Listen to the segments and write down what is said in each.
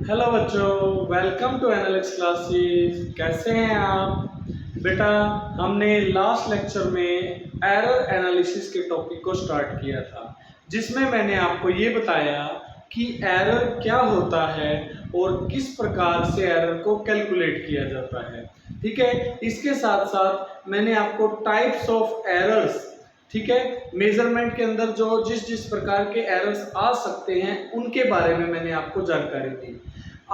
Hello बच्चों, welcome to analytics classes. कैसे हैं आप बेटा? हमने लास्ट लेक्चर में एरर एनालिसिस के टॉपिक को स्टार्ट किया था, जिसमें मैंने आपको ये बताया कि एरर क्या होता है और किस प्रकार से एरर को कैलकुलेट किया जाता है। ठीक है, इसके साथ साथ मैंने आपको टाइप्स ऑफ एरर्स, ठीक है, मेजरमेंट के अंदर जो जिस जिस प्रकार के एरर्स आ सकते हैं उनके बारे में मैंने आपको जानकारी दी।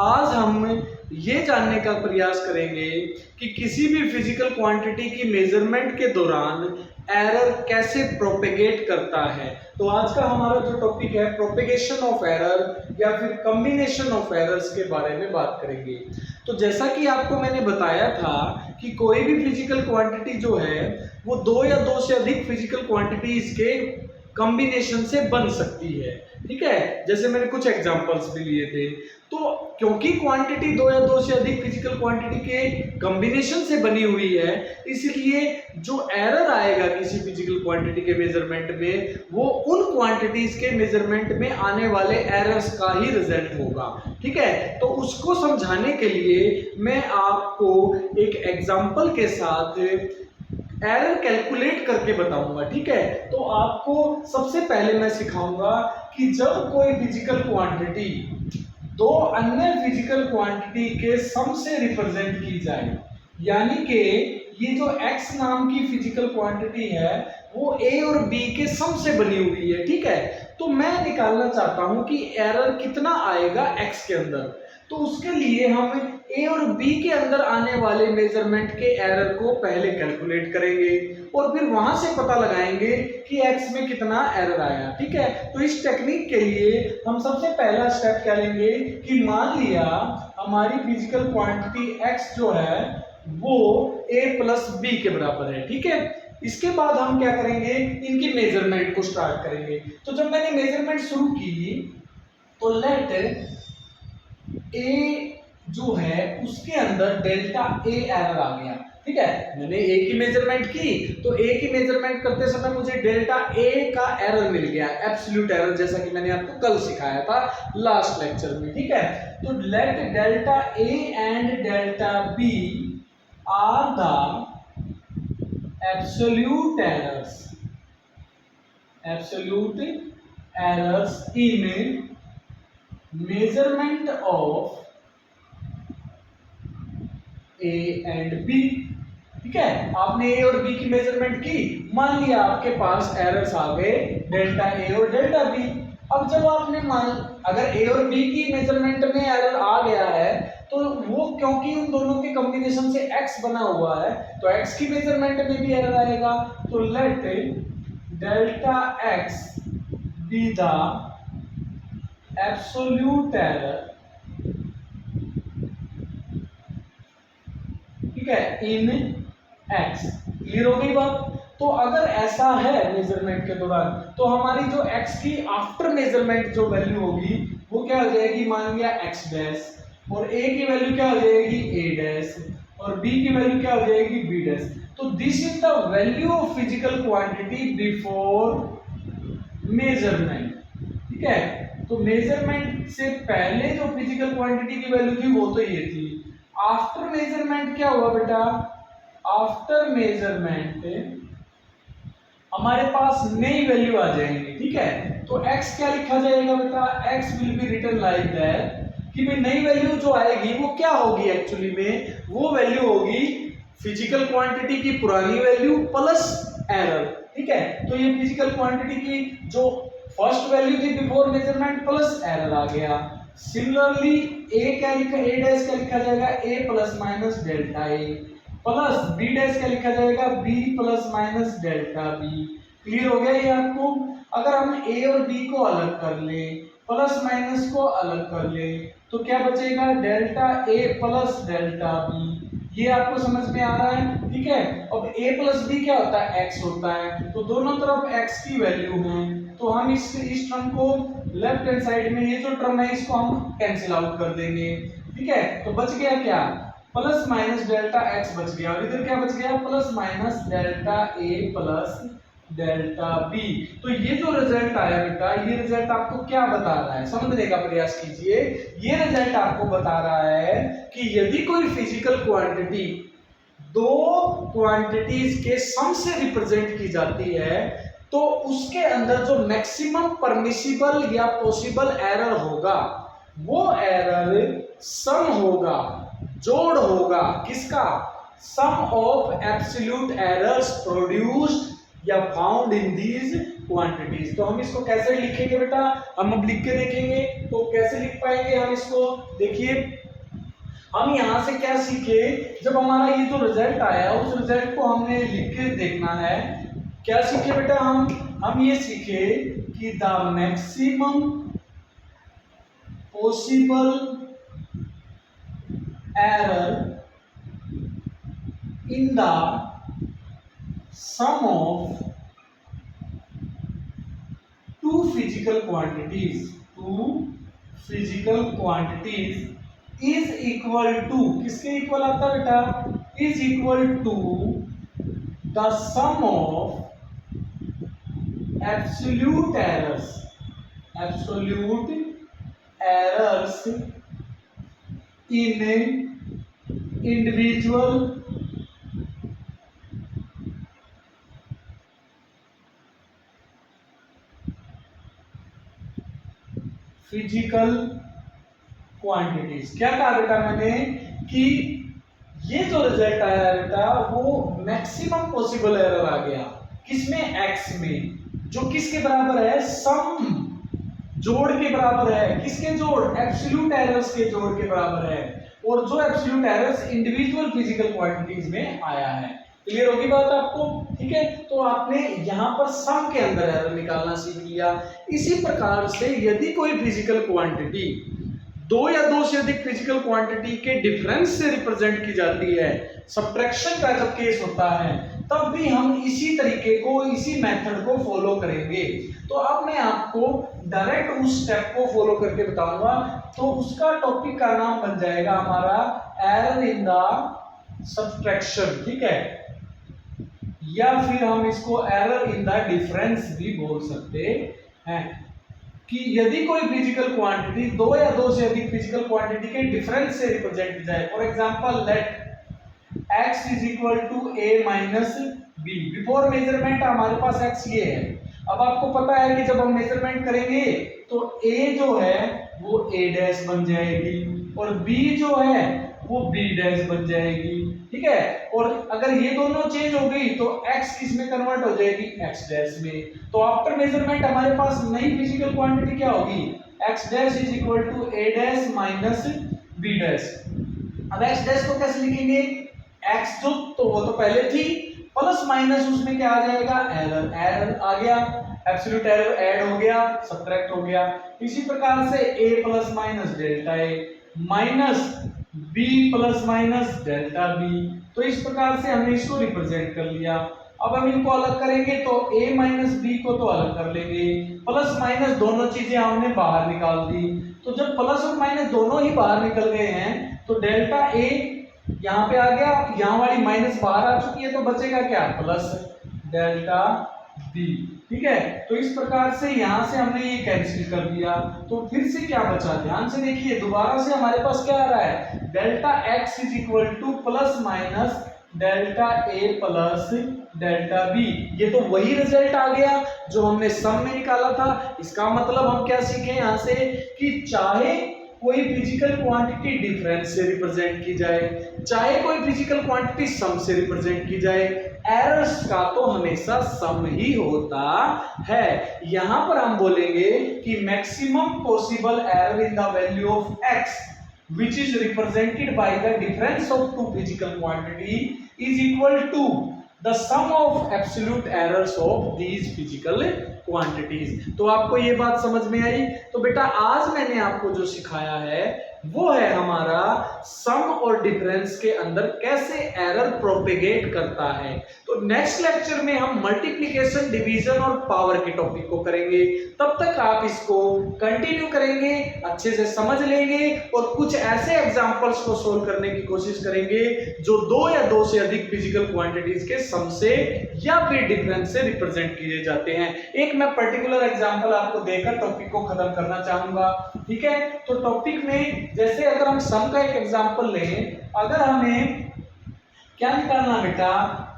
आज हम ये जानने का प्रयास करेंगे कि किसी भी फिजिकल क्वांटिटी की मेजरमेंट के दौरान एरर कैसे प्रोपेगेट करता है। तो आज का हमारा जो टॉपिक है प्रोपेगेशन ऑफ एरर या फिर कॉम्बिनेशन ऑफ एरर्स के बारे में बात करेंगे। तो जैसा कि आपको मैंने बताया था कि कोई भी फिजिकल क्वांटिटी जो है वो दो या दो से अधिक फिजिकल क्वांटिटीज के कॉम्बिनेशन से बन सकती है। ठीक है, जैसे मैंने कुछ एग्जांपल्स भी लिए थे। तो क्योंकि क्वांटिटी दो या दो से अधिक फिजिकल क्वांटिटी के कॉम्बिनेशन से बनी हुई है, इसलिए जो एरर आएगा किसी फिजिकल क्वांटिटी के मेजरमेंट में वो उन क्वांटिटीज के मेजरमेंट में आने वाले एरर्स का ही रिजल्ट होगा। ठीक है, तो उसको समझाने के लिए मैं आपको एक एग्जांपल के साथ एरर कैलकुलेट करके बताऊंगा। ठीक है, तो आपको सबसे पहले मैं सिखाऊंगा कि जब कोई फिजिकल क्वांटिटी दो अन्य फिजिकल क्वांटिटी के सम से रिप्रेजेंट की जाए, यानी कि ये जो x नाम की फिजिकल क्वांटिटी है वो a और b के सम से बनी हुई है। ठीक है, तो मैं निकालना चाहता हूं कि एरर कितना आएगा x के अंदर। तो उसके लिए हम a और b के अंदर आने वाले मेजरमेंट के एरर को पहले कैलकुलेट करेंगे और फिर वहां से पता लगाएंगे कि x में कितना एरर आया। ठीक है, तो इस टेक्निक के लिए हम सबसे पहला स्टेप क्या लेंगे कि मान लिया हमारी फिजिकल क्वांटिटी x जो है वो a प्लस b के बराबर है। ठीक है, इसके बाद हम क्या करेंगे, इनकी मेजरमेंट को स्टार्ट करेंगे। तो जब मैंने मेजरमेंट शुरू की तो लेट ए जो है उसके अंदर डेल्टा ए एरर आ गया। ठीक है, मैंने ए की मेजरमेंट की तो ए की मेजरमेंट करते समय मुझे डेल्टा ए का एरर मिल गया, एब्सोल्यूट एरर, जैसा कि मैंने आपको कल सिखाया था लास्ट लेक्चर में। ठीक है, तो let delta A and delta B are the absolute errors in measurement of A and B। ठीक है, आपने A और B की मेजरमेंट की, मान लिया आपके पास एरर्स आ गए डेल्टा A और डेल्टा B। अब जब आपने अगर A और B की मेजरमेंट में एरर आ गया है तो वो क्योंकि उन दोनों के कॉम्बिनेशन से x बना हुआ है तो x की मेजरमेंट में भी एरर आएगा। तो let delta x be the absolute error, ठीक है, इन x। क्लियर हो गई बात? तो अगर ऐसा है मेजरमेंट के दौरान तो हमारी जो x की आफ्टर मेजरमेंट जो वैल्यू होगी वो क्या हो जाएगी, मान लिया x डैश, और a की वैल्यू क्या हो जाएगी a डैश, और b की वैल्यू क्या हो जाएगी b डैश। तो this is the value of physical quantity before measurement. ठीक है, तो मेजरमेंट से पहले जो फिजिकल क्वांटिटी की वैल्यू थी वो तो ये थी। आफ्टर मेजरमेंट क्या हुआ बेटा, आफ्टर मेजरमेंट हमारे पास नई वैल्यू आ जाएंगी। ठीक है, तो x क्या लिखा जाएगा बेटा, x will be written like that कि भाई नई वैल्यू जो आएगी वो क्या होगी, एक्चुअली में वो वैल्यू होगी फिजिकल क्वांटिटी की पुरानी वैल्यू प्लस एरर। ठीक है, तो ये फिजिकल क्वांटिटी की जो फर्स्ट वैल्यू थी बिफोर मेजरमेंट प्लस एरर आ गया। सिमिलरली a क्या लिखा, a डैश क्या लिखा जाएगा, a plus minus delta a, plus b dash क्या लिखा जाएगा, b plus minus delta b। Clear हो गया ये आपको? अगर हम a और b को अलग कर ले, प्लस माइनस को अलग कर ले, तो क्या बचेगा, delta a plus delta b। ये आपको समझ में आ रहा है? ठीक है, अब a प्लस b क्या होता है, x होता है, तो दोनों तरफ x की वैल्यू है, तो हम इस टर्म को लेफ्ट हैंड साइड में ये जो टर्म है इसको हम कैंसिल आउट कर देंगे। ठीक है, तो बच गया क्या, प्लस माइनस डेल्टा x बच गया, और इधर क्या बच गया, plus minus delta a plus delta B. तो ये जो रिजल्ट आया बेटा, ये रिजल्ट आपको क्या बता रहा है, समझने का प्रयास कीजिए। ये रिजल्ट आपको बता रहा है कि यदि कोई फिजिकल क्वांटिटी दो क्वांटिटीज के सम से रिप्रेजेंट की जाती है तो उसके अंदर जो मैक्सिमम परमिसिबल या पॉसिबल एरर होगा वो एरर सम होगा, जोड़ होगा किसका, सम ऑफ एब्सोल्यूट एरर्स प्रोड्यूस्ड या फाउंड इन दीज क्वांटिटीज। तो हम इसको कैसे लिखेंगे बेटा, हम अब लिख के देखेंगे। तो कैसे लिख पाएंगे हम इसको, देखिए हम यहां से क्या सीखे, जब हमारा ये जो रिजल्ट आया उस रिजल्ट को हमने लिख के देखना है। क्या सीखे बेटा, हम ये सीखे कि the maximum possible error in the sum of two physical quantities is equal to, किसके इक्वल आता है बेटा, is equal to the sum of absolute errors in individual physical quantities. क्या कहा बेटा मैंने कि ये जो रिजल्ट आया बेटा वो मैक्सिमम पॉसिबल एरर आ गया, किसमें, एक्स में, जो किसके बराबर है, सम, जोड़ के बराबर है, किसके जोड़, एब्सोल्यूट एरर्स के जोड़ के बराबर है, और जो absolute errors individual physical quantities में आया है। क्लियर होगी बात आपको, ठीक है। तो आपने यहां पर सम के अंदर एरर निकालना सीख लिया। इसी प्रकार से यदि कोई फिजिकल क्वांटिटी दो या दो से अधिक फिजिकल क्वांटिटी के डिफरेंस से रिप्रेजेंट की जाती है, सब्ट्रैक्शन का जब केस होता है, तब भी हम इसी तरीके को, इसी मेथड को फॉलो करेंगे। तो अब मैं आपको डायरेक्ट उस स्टेप को फॉलो करके बताऊंगा। तो उसका टॉपिक का नाम बन जाएगा हमारा एरर इन द सब्ट्रैक्शन, ठीक है, या फिर हम इसको एरर इन द डिफरेंस भी बोल सकते हैं। कि यदि कोई फिजिकल क्वांटिटी दो या दो से अधिक फिजिकल क्वांटिटी के डिफरेंस से रिप्रेजेंट की जाए, for example let x is equal to a minus B. Before measurement हमारे पास x ये है। अब आपको पता है कि जब हम मेजरमेंट करेंगे तो a जो है वो a डैश बन जाएगी और b जो है वो b डैश बन जाएगी, ठीक है। और अगर ये दोनों चेंज हो गई तो x किस में कन्वर्ट हो जाएगी, x डैश में। तो आफ्टर मेजरमेंट हमारे पास नई फिजिकल क्वांटिटी क्या होगी, x dash is equal to a dash minus b dash. अब x डैश को कैसे लिखेंगे, x जो तो वो तो पहले थी, प्लस माइनस उसमें क्या आ जाएगा, एरर आ गया, एब्सोल्यूट एरर ऐड हो गया, सब्ट्रैक्ट हो गया। इसी प्रकार से a plus minus delta a minus b plus minus delta b। तो इस प्रकार से हमने इसको रिप्रेजेंट कर लिया। अब हम इनको अलग करेंगे तो a माइनस b को तो अलग कर लेंगे, प्लस माइनस दोनों चीजें हमने बाहर निकाल दी। तो जब प्लस और माइनस दोनों ही बाहर निकल गए हैं तो डेल्टा a यहाँ पे आ गया, यहाँ वाली माइनस बाहर आ चुकी है, तो बचेगा क्या, प्लस डेल्टा b, ठीक है। तो इस प्रकार से यहाँ से हमने ये कैंसिल कर दिया। तो फिर से क्या बचा, ध्यान से देखिए, दोबारा से हमारे पास क्या आ रहा है, delta x is equal two plus minus delta a plus delta b। ये तो वही रिजल्ट आ गया जो हमने सम में निकाला था। इसका मतलब हम क्या सीखे यहाँ से कि चाहे कोई फिजिकल क्वांटिटी डिफरेंस से रिप्रेजेंट की जाए, चाहे कोई फिजिकल क्वांटिटी सम से रिप्रेजेंट की जाए, एरर्स का तो हमेशा सम ही होता है। यहां पर हम बोलेंगे कि maximum possible error in the value of x which is represented by the difference of two physical quantity is equal to the sum of absolute errors of these physical quantities। तो आपको ये बात समझ में आई। तो बेटा आज मैंने आपको जो सिखाया है वो है हमारा सम और डिफरेंस के अंदर कैसे एरर प्रोपेगेट करता है। तो नेक्स्ट लेक्चर में हम मल्टीप्लिकेशन, डिवीजन और पावर के टॉपिक को करेंगे। तब तक आप इसको कंटिन्यू करेंगे, अच्छे से समझ लेंगे और कुछ ऐसे एग्जांपल्स को सोल्व करने की कोशिश करेंगे जो दो या दो से अधिक फिजिकल क्वांटिटीज के सम से या फिर डिफरेंस से रिप्रेजेंट किए जाते हैं। एक मैं पर्टिकुलर एग्जांपल आपको देकर टॉपिक को खत्म करना चाहूंगा, ठीक है। तो टॉपिक में जैसे अगर हम सम का एक एग्जांपल लें, अगर हमें क्या निकालना बेटा,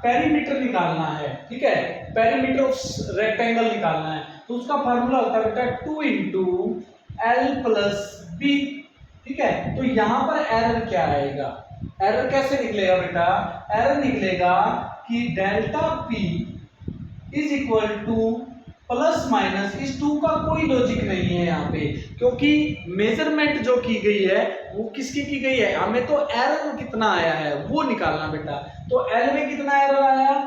पेरीमीटर निकालना है, ठीक है, पेरीमीटर ऑफ रेक्टेंगल निकालना है, तो उसका फार्मूला होता है बेटा 2 इंटू एल प्लस बी, ठीक है। तो यहां पर एरर क्या आएगा, एरर कैसे निकलेगा बेटा, एरर निकलेगा कि delta P is equal two plus minus, इस 2 का कोई लॉजिक नहीं है यहाँ पे, क्योंकि मेजरमेंट जो की गई है वो किसकी की गई है, हमें तो एरर कितना आया है वो निकालना बेटा। तो एल में कितना एरर आया,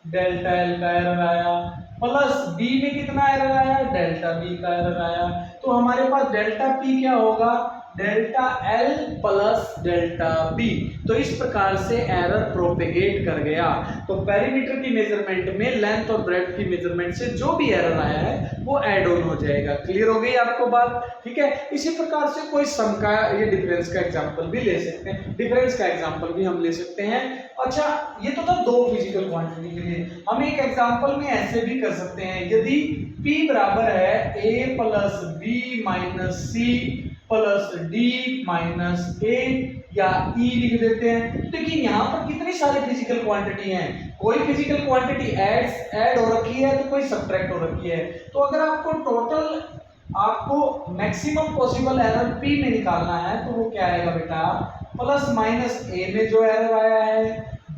डेल्टा एल का एरर आया, प्लस बी में कितना एरर आया, डेल्टा बी का एरर आया। तो हमारे पास डेल्टा पी क्या होगा, delta L plus delta B. तो इस प्रकार से एरर प्रोपेगेट कर गया। तो पेरीमीटर की मेजरमेंट में लेंथ और ब्रेड्थ की मेजरमेंट से जो भी एरर आया है वो ऐड ऑन हो जाएगा। क्लियर हो गई आपको बात, ठीक है। इसी प्रकार से कोई सम का या डिफरेंस का एग्जांपल भी ले सकते हैं, डिफरेंस का एग्जांपल भी हम ले सकते हैं। अच्छा, ये तो था दो फिजिकल क्वांटिटी के लिए। हम एक एग्जांपल में ऐसे भी कर सकते हैं, यदि P बराबर है a plus b minus c plus d minus a या E लिख देते हैं। देखिए यहाँ पर कितनी सारी फिजिकल क्वांटिटी हैं, कोई फिजिकल क्वांटिटी ऐड हो रखी है तो कोई सब्ट्रैक्ट हो रखी है। तो अगर आपको टोटल, आपको मैक्सिमम पॉसिबल एरर P में निकालना है तो वो क्या आएगा बेटा, प्लस माइनस A में जो एरर आया है,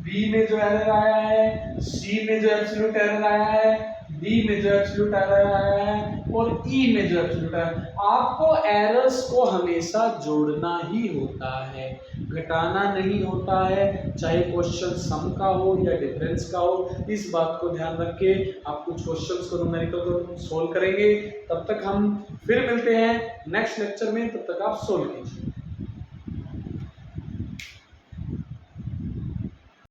B में जो एरर आया है, C में जो एब्सोल्यूट एरर आया है, D में जो एब्सोल्यूट एरर आया है और E में जो एब्सोल्यूट एरर। आपको एरर्स को हमेशा जोड़ना ही होता है, घटाना नहीं होता है, चाहे क्वेश्चन सम का हो या डिफरेंस का हो। इस बात को ध्यान रख के आप कुछ क्वेश्चंस को, न्यूमेरिकल को सोल्व करेंगे। तब तक हम फिर मिलते हैं नेक्स्ट लेक्चर में, तब तक आप सोल्व कीजिए।